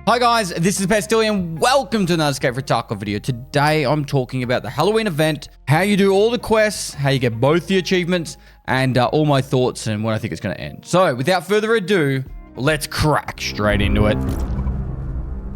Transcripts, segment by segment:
Hi guys, this is Pestily and welcome to another Escape From Tarkov video. Today I'm talking about the Halloween event, how you do all the quests, how you get both the achievements, and all my thoughts and when I think it's going to end. So without further ado, let's crack straight into it.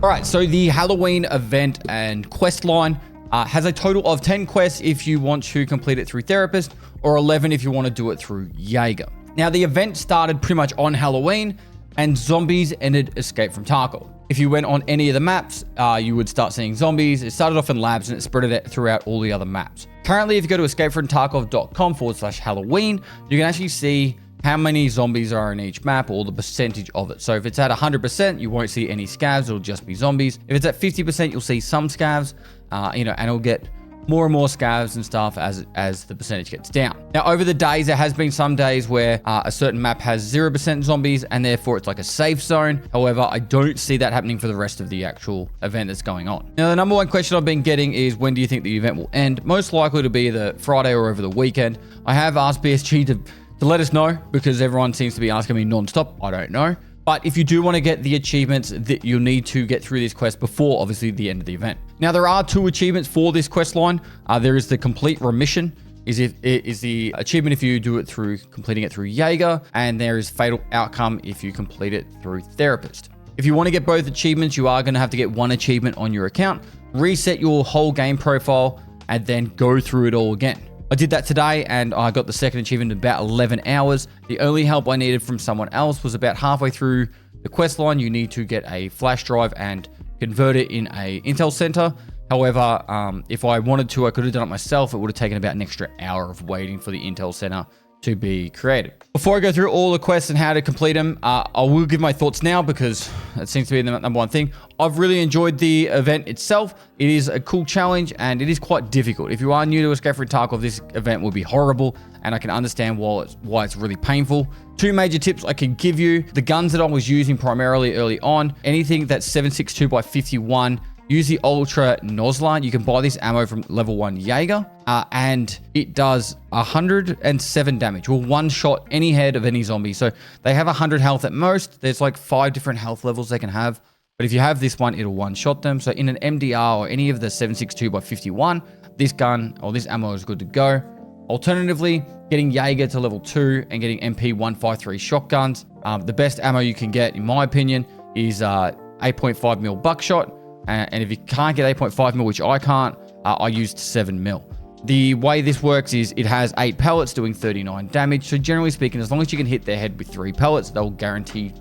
Alright, so the Halloween event and quest line has a total of 10 quests if you want to complete it through Therapist, or 11 if you want to do it through Jaeger. Now the event started pretty much on Halloween, and zombies ended Escape From Tarkov. If you went on any of the maps, you would start seeing zombies. It started off in labs and it spread it throughout all the other maps. Currently, if you go to escapefromtarkov.com/Halloween, you can actually see how many zombies are in each map or the percentage of it. So if it's at 100%, you won't see any scavs. It'll just be zombies. If it's at 50%, you'll see some scavs, and it'll get more and more scavs and stuff as the percentage gets down. Now, over the days, there has been some days where a certain map has 0% zombies, and therefore it's like a safe zone. However, I don't see that happening for the rest of the actual event that's going on. Now, the number one question I've been getting is, when do you think the event will end? Most likely to be the Friday or over the weekend. I have asked BSG to let us know, because everyone seems to be asking me non-stop. I don't know. But if you do want to get the achievements, that you'll need to get through this quest before, obviously, the end of the event. Now, there are two achievements for this quest line. There is the Complete Remission, is the achievement if you do it through completing it through Jaeger, and there is Fatal Outcome if you complete it through Therapist. If you want to get both achievements, you are going to have to get one achievement on your account, reset your whole game profile, and then go through it all again. I did that today, and I got the second achievement in about 11 hours. The only help I needed from someone else was about halfway through the quest line. You need to get a flash drive and convert it in a Intel center. However, if I wanted to, I could have done it myself. It would have taken about an extra hour of waiting for the Intel center to be created. Before I go through all the quests and how to complete them, I will give my thoughts now, because it seems to be the number one thing. I've really enjoyed the event itself. It is a cool challenge, and it is quite difficult. If you are new to Escape From Tarkov, this event will be horrible, and I can understand why it's really painful. Two major tips I can give you. The guns that I was using primarily early on, anything that's 7.62x51, use the Ultra Nozzler. You can buy this ammo from level 1 Jaeger, and it does 107 damage. Will one-shot any head of any zombie. So they have 100 health at most. There's like 5 different health levels they can have. But if you have this one, it'll one-shot them. So in an MDR or any of the 7.62x51, this gun or this ammo is good to go. Alternatively, getting Jaeger to level 2 and getting MP153 shotguns. The best ammo you can get, in my opinion, is 8.5mm buckshot. And if you can't get 8.5mm, which I can't, I used 7mm. The way this works is it has 8 pellets doing 39 damage. So generally speaking, as long as you can hit their head with 3 pellets, they'll guarantee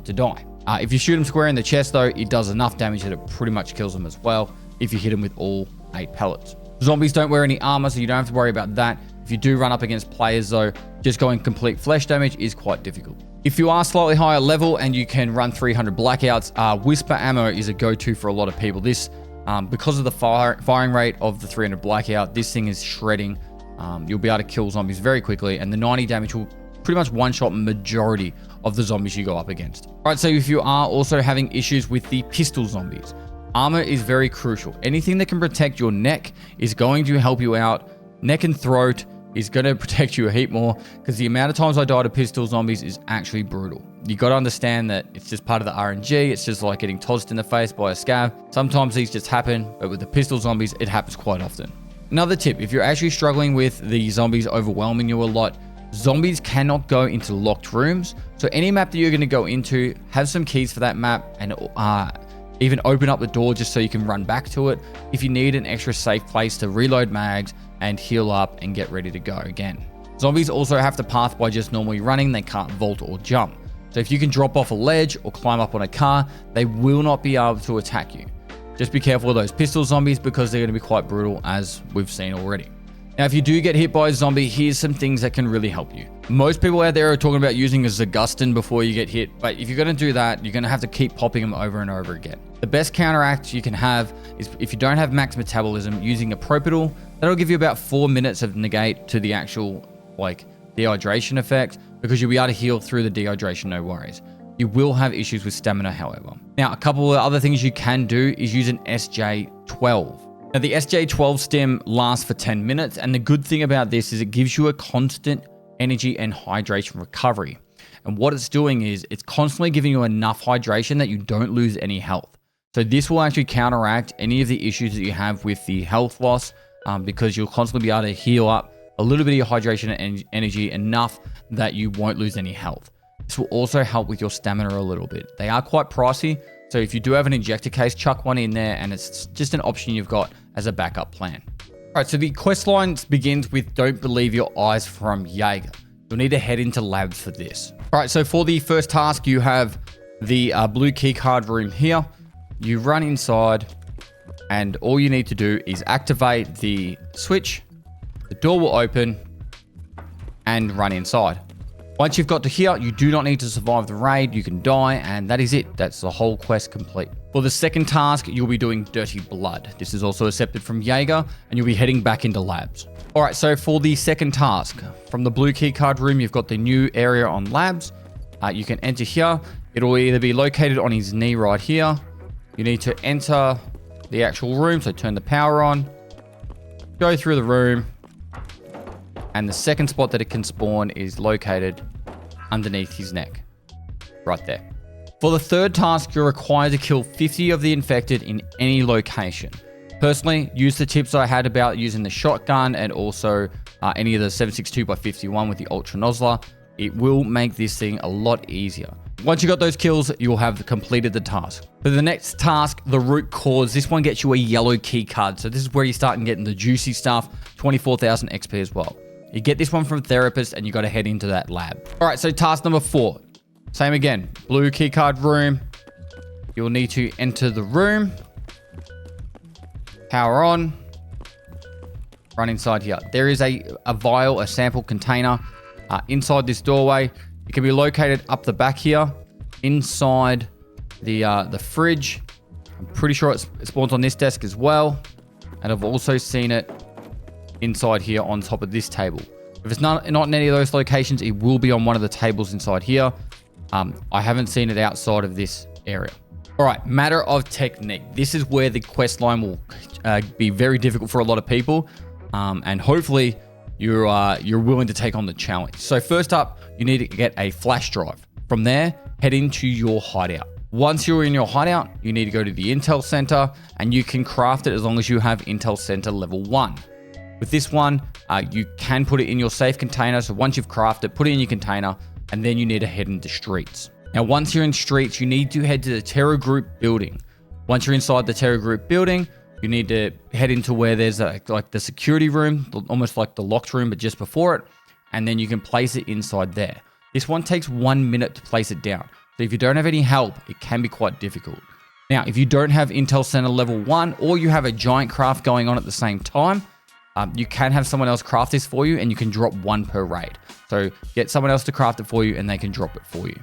to die. If you shoot them square in the chest, though, it does enough damage that it pretty much kills them as well if you hit them with all 8 pellets. Zombies don't wear any armor, so you don't have to worry about that. If you do run up against players, though, just going complete flesh damage is quite difficult. If you are slightly higher level and you can run 300 blackouts, Whisper ammo is a go-to for a lot of people. This, because of the firing rate of the 300 blackout, this thing is shredding. You'll be able to kill zombies very quickly, and the 90 damage will pretty much one-shot majority of the zombies you go up against. All right, so if you are also having issues with the pistol zombies, armor is very crucial. Anything that can protect your neck is going to help you out. Neck and throat is going to protect you a heap more, because the amount of times I died to pistol zombies is actually brutal. You got to understand that it's just part of the RNG. It's just like getting tossed in the face by a scav. Sometimes these just happen, but with the pistol zombies, it happens quite often. Another tip, if you're actually struggling with the zombies overwhelming you a lot, zombies cannot go into locked rooms. So any map that you're going to go into, have some keys for that map, and even open up the door just so you can run back to it if you need an extra safe place to reload mags and heal up and get ready to go again. Zombies also have to path by just normally running. They can't vault or jump. So if you can drop off a ledge or climb up on a car, they will not be able to attack you. Just be careful of those pistol zombies, because they're going to be quite brutal, as we've seen already. Now, if you do get hit by a zombie, here's some things that can really help you. Most people out there are talking about using a Zagustin before you get hit, but if you're going to do that, you're going to have to keep popping them over and over again. The best counteract you can have is, if you don't have max metabolism, using a Propital. That'll give you about 4 minutes of negate to the actual, dehydration effect, because you'll be able to heal through the dehydration, no worries. You will have issues with stamina, however. Now, a couple of other things you can do is use an SJ12. Now, the SJ12 stim lasts for 10 minutes, and the good thing about this is it gives you a constant energy and hydration recovery. And what it's doing is it's constantly giving you enough hydration that you don't lose any health. So this will actually counteract any of the issues that you have with the health loss, because you'll constantly be able to heal up a little bit of your hydration and energy enough that you won't lose any health. This will also help with your stamina a little bit. They are quite pricey, so if you do have an injector case, chuck one in there, and it's just an option you've got as a backup plan. All right, so the quest line begins with "Don't Believe Your Eyes" from Jaeger. You'll need to head into labs for this. All right, so for the first task, you have the blue keycard room here. You run inside, and all you need to do is activate the switch. The door will open, and run inside. Once you've got to here, you do not need to survive the raid. You can die, and that is it. That's the whole quest complete. For the second task, you'll be doing Dirty Blood. This is also accepted from Jaeger, and you'll be heading back into labs. All right, so for the second task, from the blue keycard room, you've got the new area on labs. You can enter here. It'll either be located on his knee right here. You need to enter the actual room, so turn the power on, go through the room, and the second spot that it can spawn is located underneath his neck, right there. For the third task, you're required to kill 50 of the infected in any location. Personally, use the tips I had about using the shotgun and also any of the 7.62x51 with the Ultra Nozzler. It will make this thing a lot easier. Once you got those kills, you'll have completed the task. For the next task, the root cause, this one gets you a yellow key card. So this is where you start getting the juicy stuff, 24,000 XP as well. You get this one from Therapist, and you got to head into that lab. All right, so task number 4. Same again, blue keycard room. You'll need to enter the room. Power on. Run inside here. There is a vial, a sample container inside this doorway. It can be located up the back here, inside the fridge. I'm pretty sure it spawns on this desk as well. And I've also seen it inside here on top of this table. If it's not in any of those locations, it will be on one of the tables inside here. I haven't seen it outside of this area. All right, matter of technique. This is where the quest line will be very difficult for a lot of people, and hopefully you're willing to take on the challenge. So first up, you need to get a flash drive. From there, head into your hideout. Once you're in your hideout, you need to go to the Intel Center, and you can craft it as long as you have Intel Center level 1. With this one, you can put it in your safe container. So once you've crafted, put it in your container, and then you need to head into streets. Now, once you're in streets, you need to head to the Terror Group building. Once you're inside the Terror Group building, you need to head into where there's like the security room, almost like the locked room, but just before it. And then you can place it inside there. This one takes 1 minute to place it down. So if you don't have any help, it can be quite difficult. Now, if you don't have Intel Center level 1, or you have a giant craft going on at the same time, you can have someone else craft this for you, and you can drop 1 per raid. So get someone else to craft it for you, and they can drop it for you.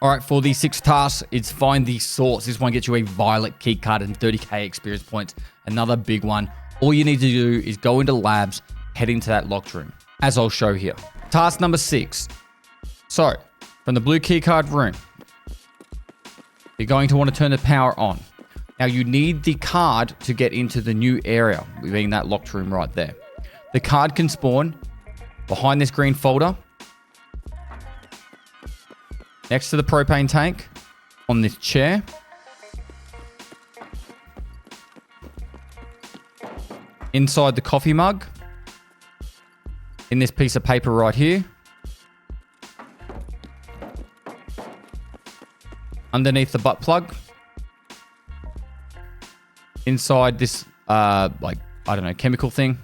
All right, for the 6th task, it's find the source. This one gets you a violet key card and 30k experience points. Another big one. All you need to do is go into labs, head into that locked room, as I'll show here. Task number 6. So, from the blue key card room, you're going to want to turn the power on. Now, you need the card to get into the new area, being that locked room right there. The card can spawn behind this green folder, next to the propane tank, on this chair, inside the coffee mug, in this piece of paper right here, underneath the butt plug, inside this, chemical thing,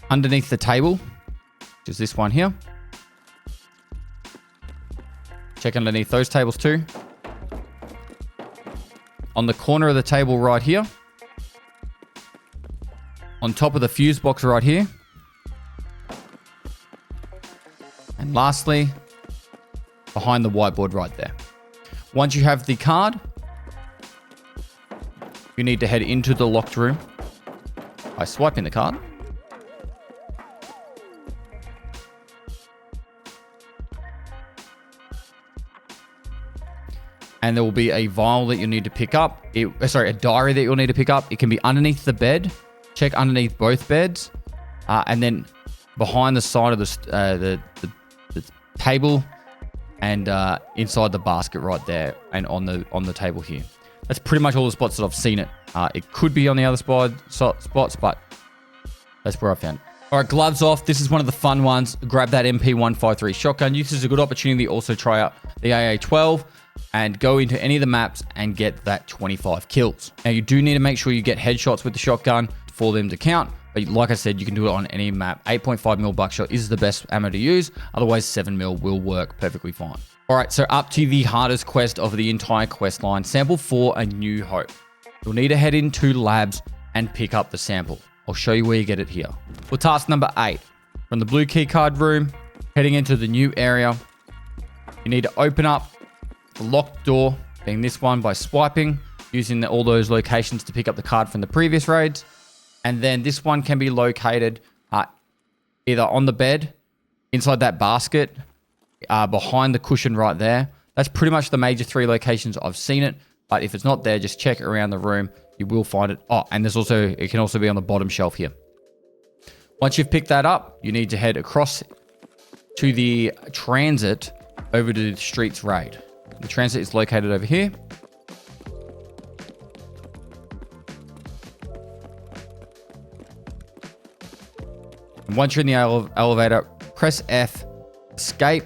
underneath the table, which is this one here. Check underneath those tables too. On the corner of the table right here. On top of the fuse box right here. And lastly, behind the whiteboard right there. Once you have the card, you need to head into the locked room by swiping the card. And there will be a vial that you need to pick up. A diary that you'll need to pick up. It can be underneath the bed. Check underneath both beds. And then behind the side of the table and inside the basket right there and on the table here. That's pretty much all the spots that I've seen it. It could be on the other spots, but that's where I found it. All right, gloves off. This is one of the fun ones. Grab that MP153 shotgun. This is a good opportunity to also try out the AA12 and go into any of the maps and get that 25 kills. Now, you do need to make sure you get headshots with the shotgun for them to count. But like I said, you can do it on any map. 8.5mm buckshot is the best ammo to use. Otherwise, 7mm will work perfectly fine. All right, so up to the hardest quest of the entire quest line. Sample 4, A New Hope. You'll need to head into labs and pick up the sample. I'll show you where you get it here. For task number 8, from the blue keycard room, heading into the new area, you need to open up the locked door, being this one, by swiping, using all those locations to pick up the card from the previous raids. And then this one can be located either on the bed, inside that basket, behind the cushion right there. That's pretty much the major 3 locations I've seen it. But if it's not there, just check around the room. You will find it. Oh, and it can also be on the bottom shelf here. Once you've picked that up, you need to head across to the transit over to the streets raid. The transit is located over here. And once you're in the elevator, press F, escape,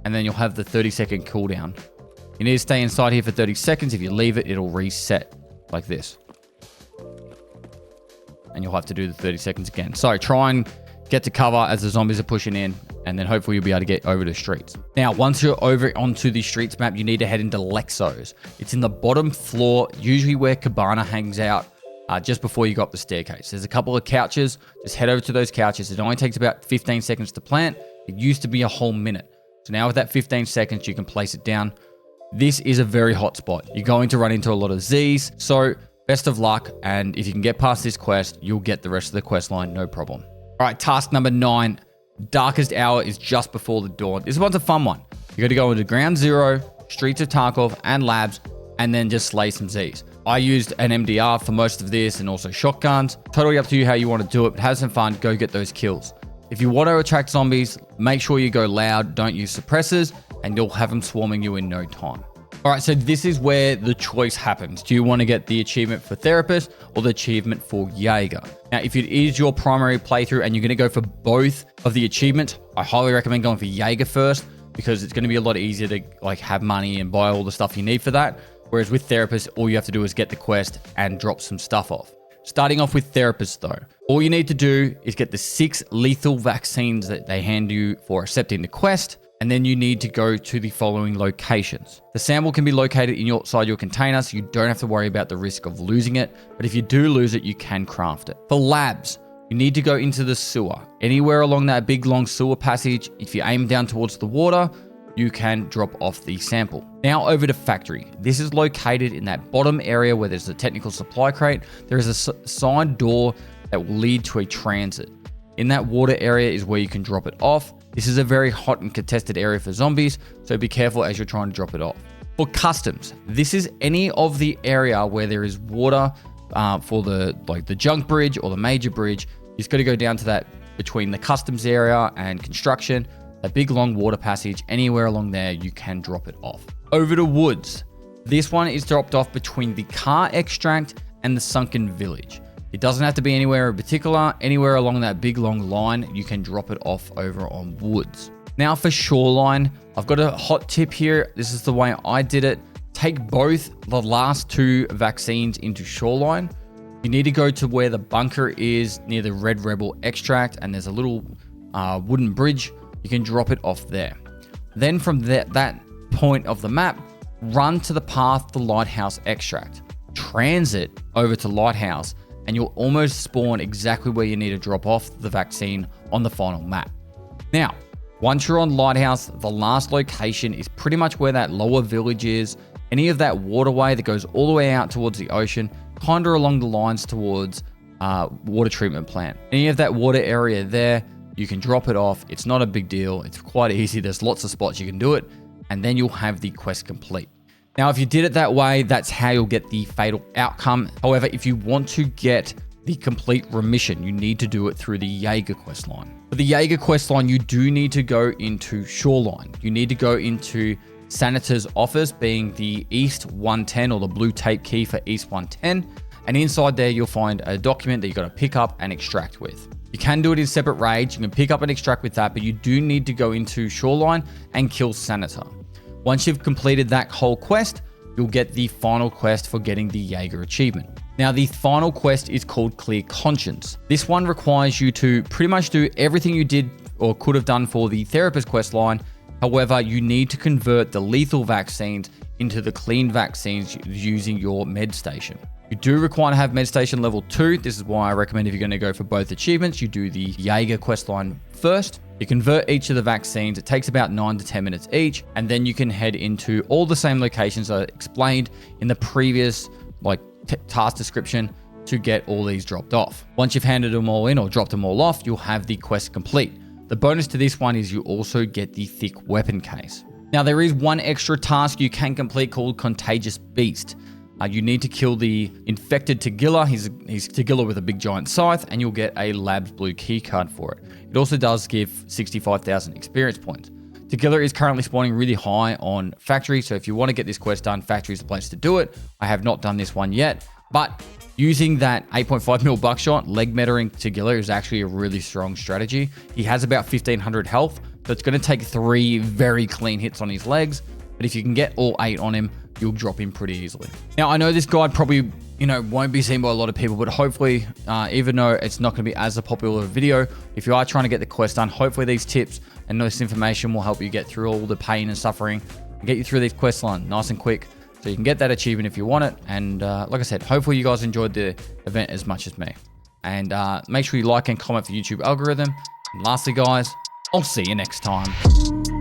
and then you'll have the 30-second cooldown. You need to stay inside here for 30 seconds. If you leave it, it'll reset like this. And you'll have to do the 30 seconds again. So try and get to cover as the zombies are pushing in, and then hopefully you'll be able to get over the streets. Now, once you're over onto the streets map, you need to head into Lexos. It's in the bottom floor, usually where Cabana hangs out, just before you go up the staircase. There's a couple of couches. Just head over to those couches. It only takes about 15 seconds to plant. It used to be a whole minute. So now with that 15 seconds, you can place it down. This is a very hot spot. You're going to run into a lot of Z's. So best of luck. And if you can get past this quest, you'll get the rest of the quest line, no problem. All right, task number 9. Darkest hour is just before the dawn. This one's a fun one. You got to go into ground zero, streets of Tarkov, and labs, and then just slay some Z's. I used an MDR for most of this and also shotguns. Totally up to you how you want to do it, but have some fun. Go get those kills. If you want to attract zombies, make sure you go loud. Don't use suppressors, and you'll have them swarming you in no time. All right, so this is where the choice happens. Do you want to get the achievement for Therapist or the achievement for Jaeger? Now, if it is your primary playthrough and you're going to go for both of the achievements, I highly recommend going for Jaeger first, because it's going to be a lot easier to have money and buy all the stuff you need for that. Whereas with Therapist, all you have to do is get the quest and drop some stuff off. Starting off with Therapist though, all you need to do is get the 6 lethal vaccines that they hand you for accepting the quest. And then you need to go to the following locations. The sample can be located inside your container, so you don't have to worry about the risk of losing it. But if you do lose it, you can craft it. For labs, you need to go into the sewer. Anywhere along that big long sewer passage, if you aim down towards the water, you can drop off the sample. Now over to factory. This is located in that bottom area where there's a technical supply crate. There is a side door that will lead to a transit. In that water area is where you can drop it off. This is a very hot and contested area for zombies, so be careful as you're trying to drop it off. For customs, this is any of the area where there is water for the junk bridge or the major bridge. You just got to go down to that between the customs area and construction, that big long water passage. Anywhere along there, you can drop it off. Over to woods. This one is dropped off between the car extract and the sunken village. It doesn't have to be anywhere in particular. Anywhere along that big long line, you can drop it off over on woods. Now for shoreline, I've got a hot tip here. This is the way I did it. Take both the last 2 vaccines into shoreline. You need to go to where the bunker is near the Red Rebel extract, and there's a little wooden bridge. You can drop it off there. Then from that point of the map, run to the path to Lighthouse extract. Transit over to Lighthouse, and you'll almost spawn exactly where you need to drop off the vaccine on the final map. Now, once you're on Lighthouse, the last location is pretty much where that lower village is. Any of that waterway that goes all the way out towards the ocean, kind of along the lines towards water treatment plant. Any of that water area there, you can drop it off. It's not a big deal. It's quite easy. There's lots of spots you can do it, and then you'll have the quest complete. Now, if you did it that way, that's how you'll get the fatal outcome. However, if you want to get the complete remission, you need to do it through the Jaeger quest line. For the Jaeger quest line, you do need to go into Shoreline. You need to go into Senator's office, being the East 110 or the blue tape key for East 110. And inside there, you'll find a document that you got to pick up and extract with. You can do it in separate raids. You can pick up and extract with that, but you do need to go into Shoreline and kill Senator. Once you've completed that whole quest, you'll get the final quest for getting the Jaeger achievement. Now, the final quest is called Clear Conscience. This one requires you to pretty much do everything you did or could have done for the therapist quest line. However, you need to convert the lethal vaccines into the clean vaccines using your med station. You do require to have med station level 2. This is why I recommend if you're going to go for both achievements, you do the Jaeger quest line first. You convert each of the vaccines. It takes about 9 to 10 minutes each. And then you can head into all the same locations that I explained in the previous task description to get all these dropped off. Once you've handed them all in or dropped them all off, you'll have the quest complete. The bonus to this one is you also get the thick weapon case. Now, there is one extra task you can complete called Contagious Beast. You need to kill the infected Tagilla. He's Tagilla with a big giant scythe, and you'll get a Labs Blue keycard for it. It also does give 65,000 experience points. Tagilla is currently spawning really high on Factory, so if you want to get this quest done, Factory is the place to do it. I have not done this one yet, but using that 8.5mm buckshot, leg metering Tagilla is actually a really strong strategy. He has about 1,500 health, so it's going to take 3 very clean hits on his legs, but if you can get all 8 on him, you'll drop him pretty easily. Now, I know this guide probably, won't be seen by a lot of people, but hopefully, even though it's not going to be as a popular video, if you are trying to get the quest done, hopefully these tips and this information will help you get through all the pain and suffering and get you through these quest lines nice and quick so you can get that achievement if you want it. And like I said, hopefully you guys enjoyed the event as much as me. And make sure you like and comment for YouTube algorithm. And lastly, guys, I'll see you next time.